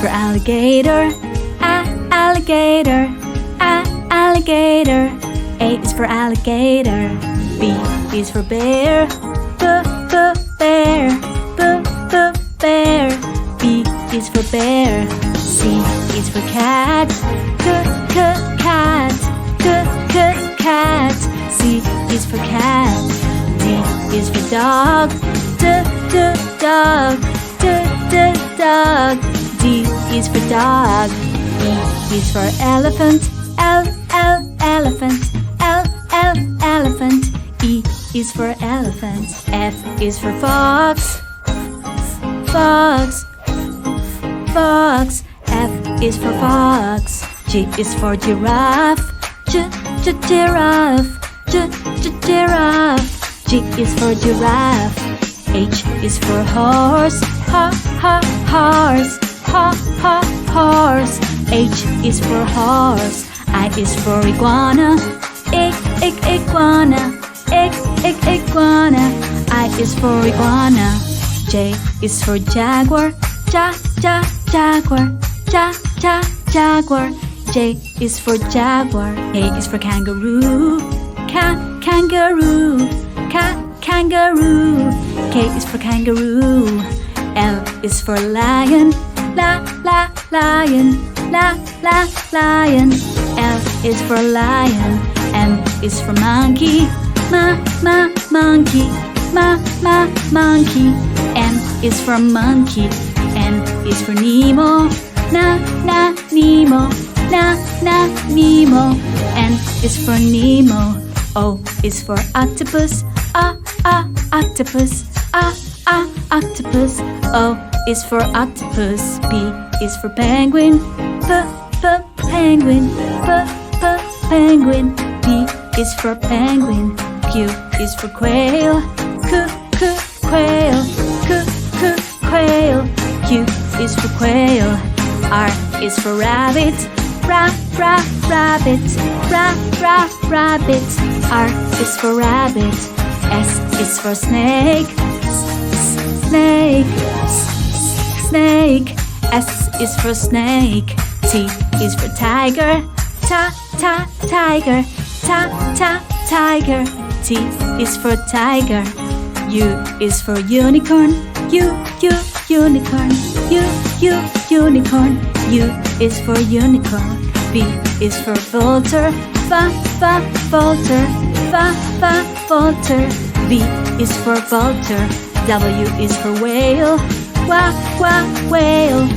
for alligator. Alligator. Alligator. A is for alligator. B is for bear. Bear. Bear. B is for bear. C is for cat. Cat. Cat. C is for cat. D is for dog. Dog. Dog. D is for dog. E is for elephant. Elephant. Elephant. E is for elephant. F is for fox. Fox. F is for fox. G is for giraffe. Giraffe. Giraffe. G is for giraffe. H is for horse. Horse. Horse. H is for horse. I is for iguana. Iguana. Iguana. I is for iguana. J is for jaguar. Jaguar. Jaguar. J is for jaguar. K is for kangaroo. Kangaroo. Kangaroo. K is for kangaroo. L is for lion. Lion. Lion. L is for lion. M is for monkey. Monkey. Monkey. M is for monkey. N is for Nemo. Nemo. Nemo. N is for Nemo. O is for octopus. Octopus. Octopus. O is for octopus. P is for penguin. Penguin. Penguin. P is for penguin. Q is for quail. Quail. Quail. Q is for quail. R is for rabbit. Rabbit. Rabbit. R is for rabbit. S is for snake. Snake. S is for snake. T is for tiger. Tiger. Tiger. T is for tiger. U is for unicorn. Unicorn. Unicorn. U is for unicorn. V is for vulture. Vulture. Vulture. V is for vulture. W is for whale. Whale.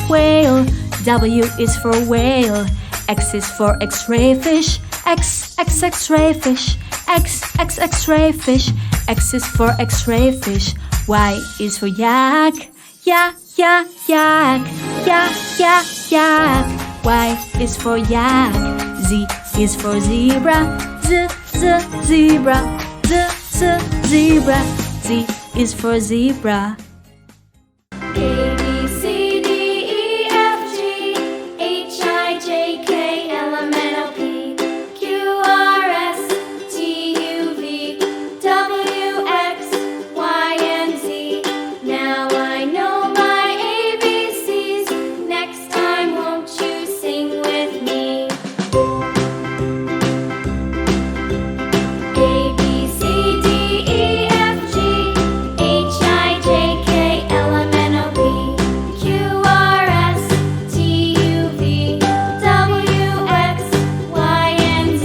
Whale. W is for whale. X is for X-ray fish. X-ray fish. X-ray fish. X is for X-ray fish. Y is for yak. Yak. Y is for yak. Z is for zebra. Zebra. Zebra. Z is for zebra. A, B, C, D, E, F, G, H, I, J, K, L, M, N, O, P, Q, R, S, T, U, V, W, X, Y, and Z. Now I know my ABCs. Next time, won't you sing with me? A, B, C, D, E, F, G, H, I, J, K, L, M, N, O, P, Q, R, S, T, U, V, W, X, Y, and Z.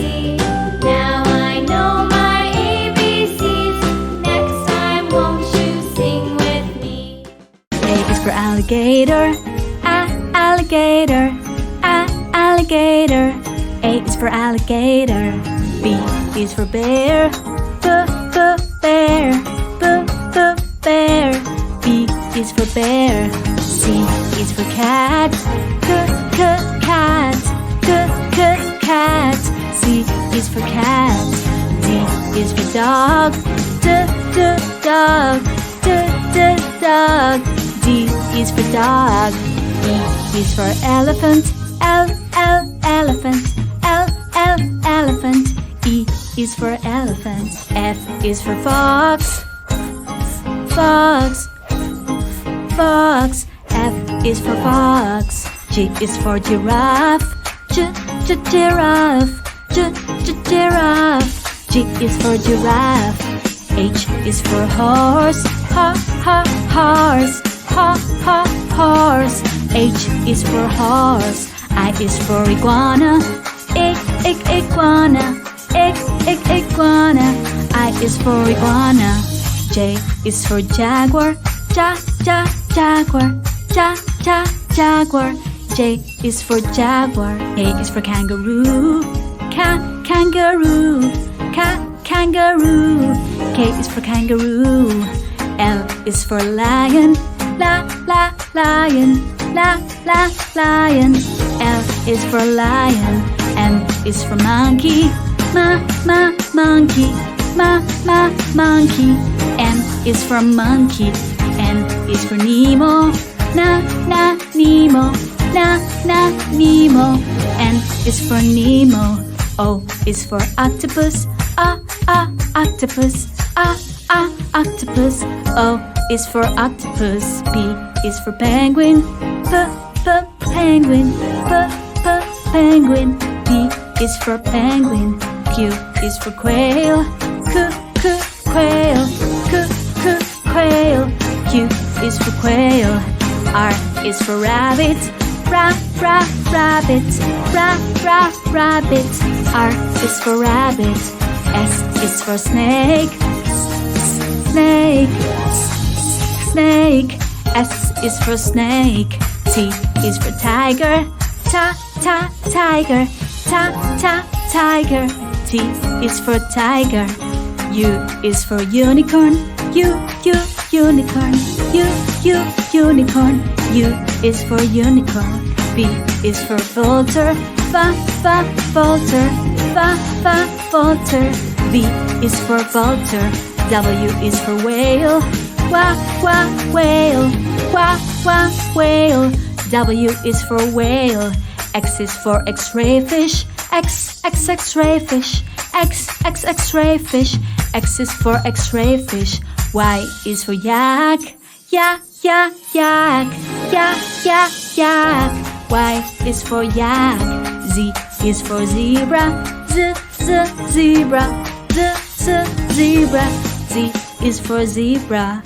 Now I know my ABCs. Next time, won't you sing with me? A is for alligator. Alligator. Alligator. A is for alligator. B is for bear. Bear. Bear. B is for bear. C is for cat. Cat. Cat. C is for cat. D is for dog. Dog. Dog. D is for dog. E is for elephant. Elephant. Elephant. E is for elephant. F is for fox. Fox. F is for fox. G is for giraffe. Giraffe. Giraffe. G is for giraffe. H is for horse. Horse. Horse. H is for horse. I is for iguana. Iguana. Iguana. I is for iguana. J is for jaguar. Jaguar. Jaguar. J is for jaguar. K is for kangaroo. Kangaroo. Kangaroo. K is for kangaroo. L is for lion. Lion. Lion. L is for lion. M is for monkey. Monkey. Monkey. N is for monkey. N is for Nemo. Nemo. Nemo. N is for Nemo. O is for octopus. Octopus. Octopus. O is for octopus. P is for penguin. Penguin. Penguin. P is for penguin. Q is for quail. Quail. Quail. Q is for quail. R is for rabbit. Rabbit. Rabbit. R is for rabbit. S is for snake. Snake. S is for snake. T is for tiger. Tiger. Tiger. T is for tiger. U is for unicorn. Unicorn. Unicorn. U is for unicorn. V is for vulture. Vulture. Vulture. V is for vulture. W is for whale. Whale. Whale. W is for whale. X is for X-ray fish. X-ray fish. X-ray fish. X is for X-ray fish. Y is for yak. Yak. Y is for yak. Z is for zebra. Zebra. Z is for zebra.